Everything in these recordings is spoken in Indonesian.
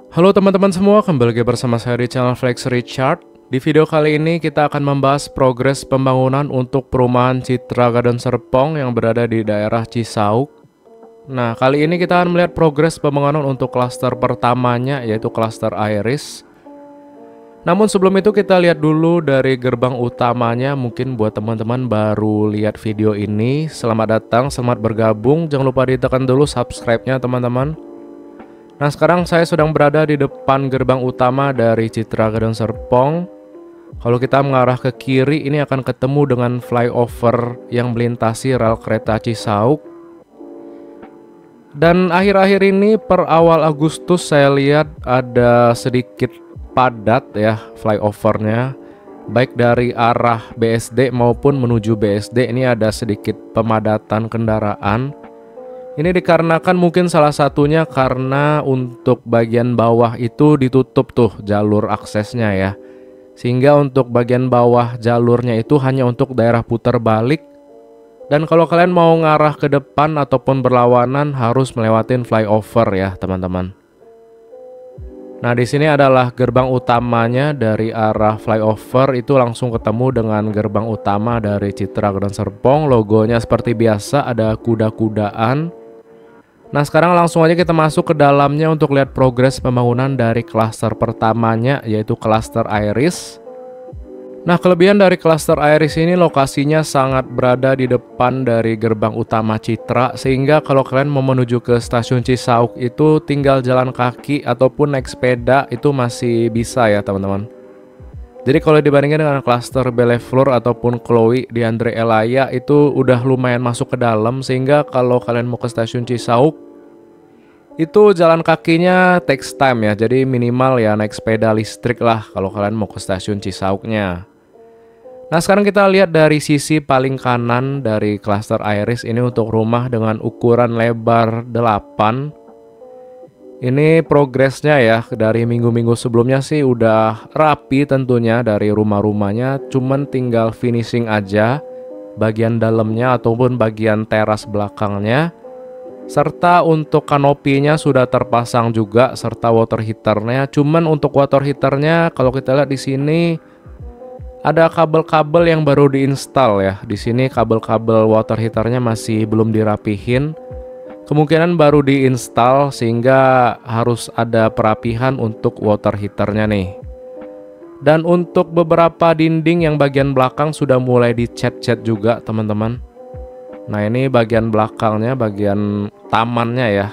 Halo teman-teman semua, kembali lagi bersama saya di channel Flex Richard. Di video kali ini kita akan membahas progres pembangunan untuk perumahan Citra Garden Serpong yang berada di daerah Cisauk. Nah, kali ini kita akan melihat progres pembangunan untuk klaster pertamanya, yaitu klaster Iris. Namun sebelum itu kita lihat dulu dari gerbang utamanya. Mungkin buat teman-teman baru lihat video ini, selamat datang, selamat bergabung. Jangan lupa ditekan dulu subscribe-nya teman-teman. Nah, sekarang saya sedang berada di depan gerbang utama dari Citra Garden Serpong. Kalau kita mengarah ke kiri, ini akan ketemu dengan flyover yang melintasi rel kereta Cisauk. Dan akhir-akhir ini per awal Agustus saya lihat ada sedikit padat ya flyovernya. Baik dari arah BSD maupun menuju BSD ini ada sedikit pemadatan kendaraan. Ini dikarenakan mungkin salah satunya karena untuk bagian bawah itu ditutup tuh jalur aksesnya ya. Sehingga untuk bagian bawah jalurnya itu hanya untuk daerah putar balik. Dan kalau kalian mau ngarah ke depan ataupun berlawanan harus melewatin flyover ya teman-teman. Nah, di sini adalah gerbang utamanya. Dari arah flyover itu langsung ketemu dengan gerbang utama dari Citra Garden Serpong. Logonya seperti biasa ada kuda-kudaan. Nah, sekarang langsung aja kita masuk ke dalamnya untuk lihat progres pembangunan dari klaster pertamanya, yaitu klaster Iris. Nah, kelebihan dari klaster Iris ini lokasinya sangat berada di depan dari gerbang utama Citra, sehingga kalau kalian mau menuju ke stasiun Cisauk itu tinggal jalan kaki ataupun naik sepeda itu masih bisa ya teman-teman. Jadi kalau dibandingkan dengan klaster Bellefleur ataupun Chloe di Andre Elaya itu udah lumayan masuk ke dalam, sehingga kalau kalian mau ke stasiun Cisauk itu jalan kakinya takes time ya. Jadi minimal ya naik sepeda listrik lah kalau kalian mau ke stasiun Cisauknya. Nah, sekarang kita lihat dari sisi paling kanan dari klaster Iris ini untuk rumah dengan ukuran lebar 8. Ini progresnya ya, dari minggu-minggu sebelumnya sih udah rapi tentunya dari rumah-rumahnya, cuman tinggal finishing aja bagian dalamnya ataupun bagian teras belakangnya. Serta untuk kanopinya sudah terpasang juga serta water heaternya. Cuman untuk water heaternya kalau kita lihat di sini ada kabel-kabel yang baru diinstal ya. Di sini kabel-kabel water heaternya masih belum dirapihin. Kemungkinan baru diinstal sehingga harus ada perapihan untuk water heaternya nih. Dan untuk beberapa dinding yang bagian belakang sudah mulai dicat-cat juga teman-teman. Nah, ini bagian belakangnya, bagian tamannya ya.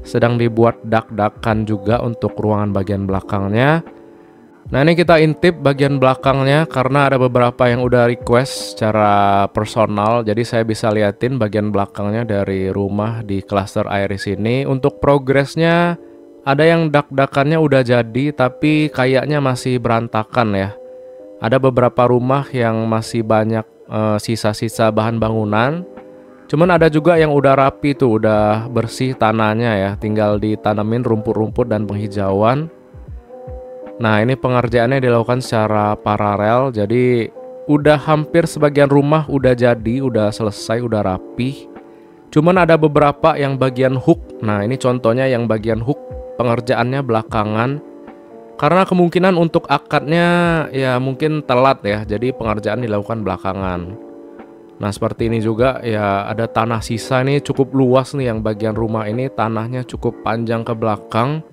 Sedang dibuat dak-dakan juga untuk ruangan bagian belakangnya. Nah, ini kita intip bagian belakangnya karena ada beberapa yang udah request secara personal. Jadi saya bisa liatin bagian belakangnya dari rumah di klaster Iris ini. Untuk progresnya ada yang dak-dakannya udah jadi tapi kayaknya masih berantakan ya. Ada beberapa rumah yang masih banyak sisa-sisa bahan bangunan. Cuman ada juga yang udah rapi tuh, udah bersih tanahnya ya. Tinggal ditanamin rumput-rumput dan penghijauan. Nah, ini pengerjaannya dilakukan secara paralel. Jadi udah hampir sebagian rumah udah jadi, udah selesai, udah rapi. Cuman ada beberapa yang bagian hook. Nah, ini contohnya yang bagian hook pengerjaannya belakangan. Karena kemungkinan untuk akadnya ya mungkin telat ya. Jadi pengerjaan dilakukan belakangan. Nah, seperti ini juga ya, ada tanah sisa nih cukup luas nih yang bagian rumah ini, tanahnya cukup panjang ke belakang.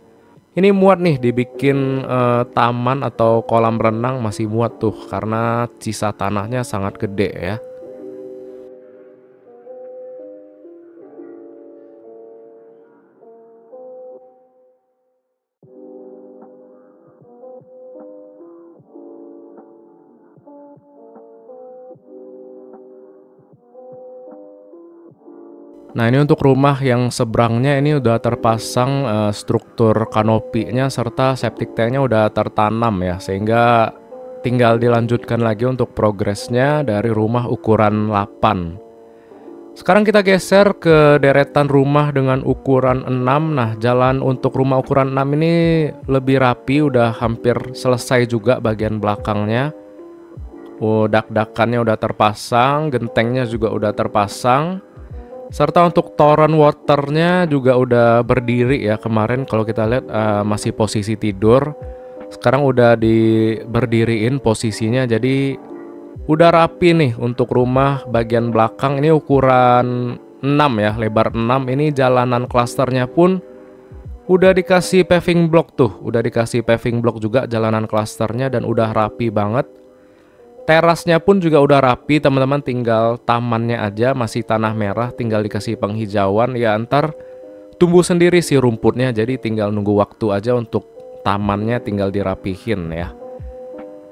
Ini muat nih dibikin taman atau kolam renang, masih muat tuh karena sisa tanahnya sangat gede ya. Nah, ini untuk rumah yang seberangnya ini udah terpasang struktur kanopinya serta septic tanknya udah tertanam ya, sehingga tinggal dilanjutkan lagi untuk progresnya dari rumah ukuran 8. Sekarang kita geser ke deretan rumah dengan ukuran 6. Nah, jalan untuk rumah ukuran 6 ini lebih rapi, udah hampir selesai juga bagian belakangnya. Dak-dakannya udah terpasang, gentengnya juga udah terpasang. Serta untuk toren waternya juga udah berdiri ya. Kemarin kalau kita lihat masih posisi tidur. Sekarang udah berdiriin posisinya, jadi udah rapi nih untuk rumah bagian belakang. Ini ukuran 6 ya, lebar 6. Ini jalanan klasternya pun udah dikasih paving block tuh. Udah dikasih paving block juga jalanan klasternya dan udah rapi banget. Terasnya pun juga udah rapi teman-teman, tinggal tamannya aja masih tanah merah, tinggal dikasih penghijauan. Ya ntar tumbuh sendiri sih rumputnya, jadi tinggal nunggu waktu aja untuk tamannya tinggal dirapihin ya.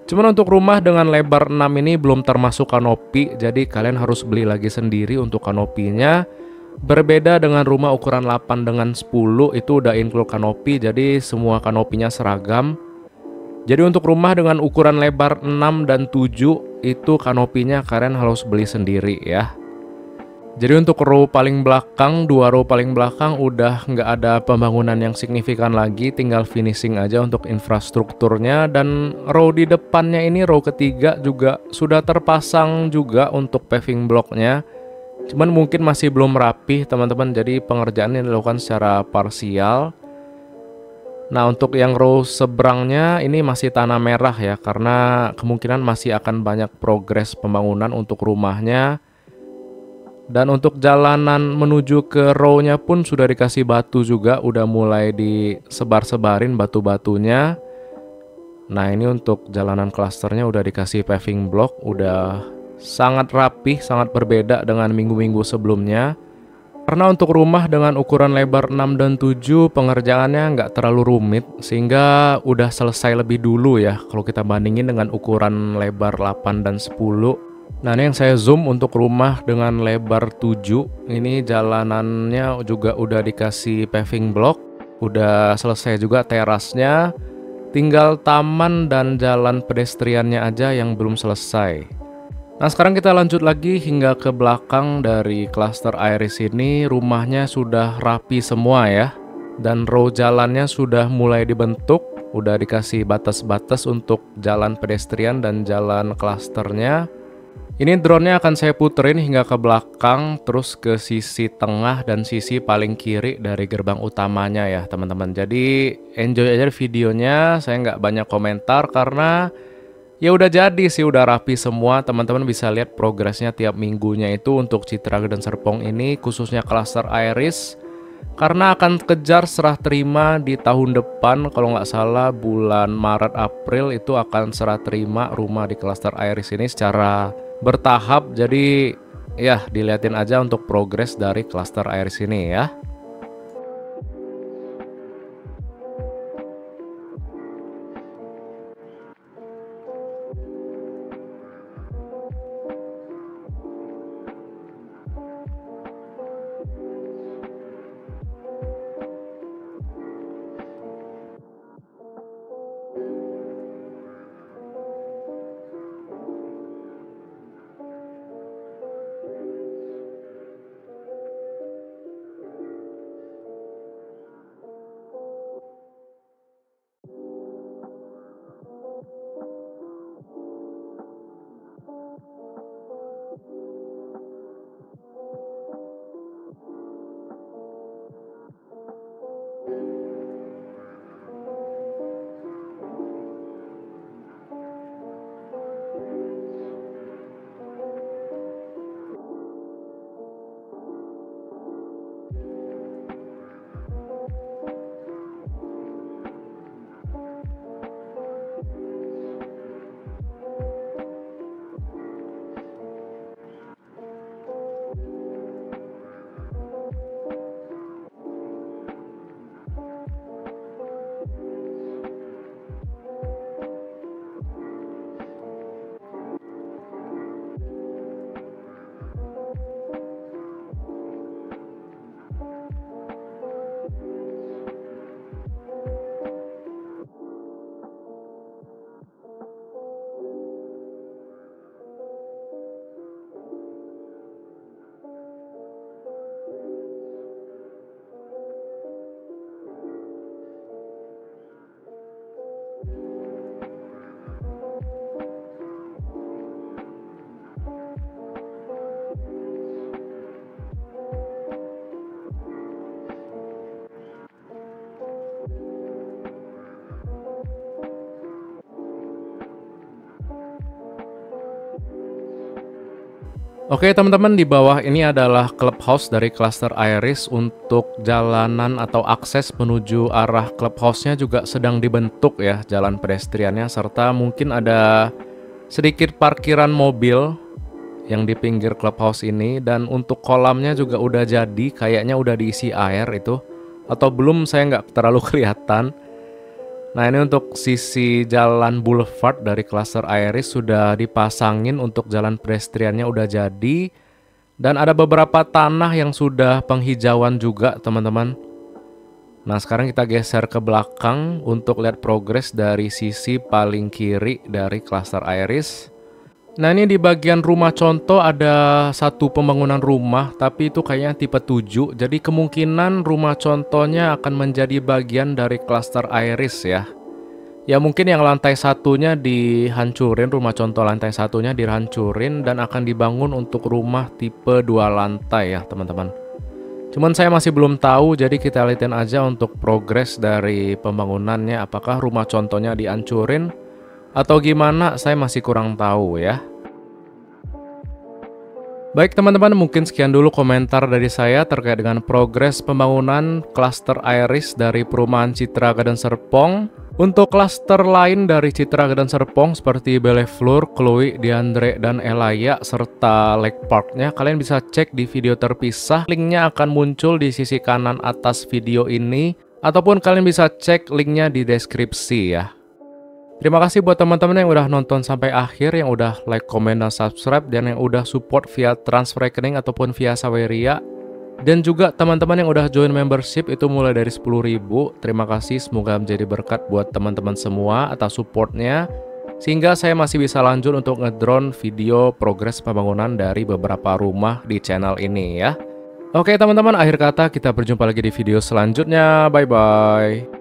Cuman untuk rumah dengan lebar 6 ini belum termasuk kanopi, jadi kalian harus beli lagi sendiri untuk kanopinya. Berbeda dengan rumah ukuran 8 dengan 10 itu udah include kanopi, jadi semua kanopinya seragam. Jadi untuk rumah dengan ukuran lebar 6 dan 7 itu kanopinya kalian harus beli sendiri ya. Jadi untuk row paling belakang, 2 row paling belakang udah nggak ada pembangunan yang signifikan lagi, tinggal finishing aja untuk infrastrukturnya. Dan row di depannya ini, row ketiga juga sudah terpasang juga untuk paving blocknya. Cuman mungkin masih belum rapi teman-teman, jadi pengerjaan ini dilakukan secara parsial. Nah untuk yang row seberangnya ini masih tanah merah ya, karena kemungkinan masih akan banyak progres pembangunan untuk rumahnya. Dan untuk jalanan menuju ke row-nya pun sudah dikasih batu juga, udah mulai disebar-sebarin batu-batunya. Nah ini untuk jalanan klasternya udah dikasih paving block, udah sangat rapih, sangat berbeda dengan minggu-minggu sebelumnya. Karena untuk rumah dengan ukuran lebar 6 dan 7 pengerjaannya nggak terlalu rumit, sehingga udah selesai lebih dulu ya kalau kita bandingin dengan ukuran lebar 8 dan 10. Nah ini yang saya zoom untuk rumah dengan lebar 7. Ini jalanannya juga udah dikasih paving block, udah selesai juga terasnya. Tinggal taman dan jalan pedestriannya aja yang belum selesai. Nah sekarang kita lanjut lagi hingga ke belakang dari klaster Iris ini. Rumahnya sudah rapi semua ya. Dan row jalannya sudah mulai dibentuk. Udah dikasih batas-batas untuk jalan pedestrian dan jalan klasternya. Ini drone-nya akan saya puterin hingga ke belakang, terus ke sisi tengah dan sisi paling kiri dari gerbang utamanya ya teman-teman. Jadi enjoy aja videonya, saya nggak banyak komentar karena ya udah jadi sih, udah rapi semua. Teman-teman bisa lihat progresnya tiap minggunya itu untuk Citra dan Serpong ini, khususnya klaster Iris. Karena akan kejar serah terima di tahun depan, kalau nggak salah bulan Maret April itu akan serah terima rumah di klaster Iris ini secara bertahap. Jadi ya dilihatin aja untuk progres dari klaster Iris ini ya. Oke teman-teman, di bawah ini adalah clubhouse dari Cluster Iris. Untuk jalanan atau akses menuju arah clubhouse-nya juga sedang dibentuk ya, jalan pedestriannya, serta mungkin ada sedikit parkiran mobil yang di pinggir clubhouse ini. Dan untuk kolamnya juga udah jadi, kayaknya udah diisi air itu, atau belum saya nggak terlalu kelihatan. Nah ini untuk sisi jalan boulevard dari Cluster Iris sudah dipasangin, untuk jalan pedestriannya udah jadi. Dan ada beberapa tanah yang sudah penghijauan juga teman-teman. Nah sekarang kita geser ke belakang untuk lihat progres dari sisi paling kiri dari Cluster Iris. Nah ini di bagian rumah contoh ada satu pembangunan rumah, tapi itu kayaknya tipe 7. Jadi kemungkinan rumah contohnya akan menjadi bagian dari Cluster Iris ya. Ya mungkin yang lantai satunya dihancurin, rumah contoh lantai satunya dihancurin dan akan dibangun untuk rumah tipe 2 lantai ya teman-teman. Cuman saya masih belum tahu, jadi kita lihatin aja untuk progres dari pembangunannya. Apakah rumah contohnya dihancurin atau gimana, saya masih kurang tahu ya. Baik teman-teman, mungkin sekian dulu komentar dari saya terkait dengan progres pembangunan Cluster Iris dari perumahan Citra Garden Serpong. Untuk klaster lain dari Citra Garden Serpong seperti Bellefleur, Chloe, Diandre, dan Elaya, serta Lake Park-nya, kalian bisa cek di video terpisah. Linknya akan muncul di sisi kanan atas video ini, ataupun kalian bisa cek linknya di deskripsi ya. Terima kasih buat teman-teman yang udah nonton sampai akhir, yang udah like, komen, dan subscribe, dan yang udah support via transfer rekening ataupun via Saweria. Dan juga teman-teman yang udah join membership itu mulai dari 10.000. Terima kasih, semoga menjadi berkat buat teman-teman semua atas supportnya, sehingga saya masih bisa lanjut untuk ngedrone video progres pembangunan dari beberapa rumah di channel ini ya. Oke teman-teman, akhir kata kita berjumpa lagi di video selanjutnya. Bye-bye.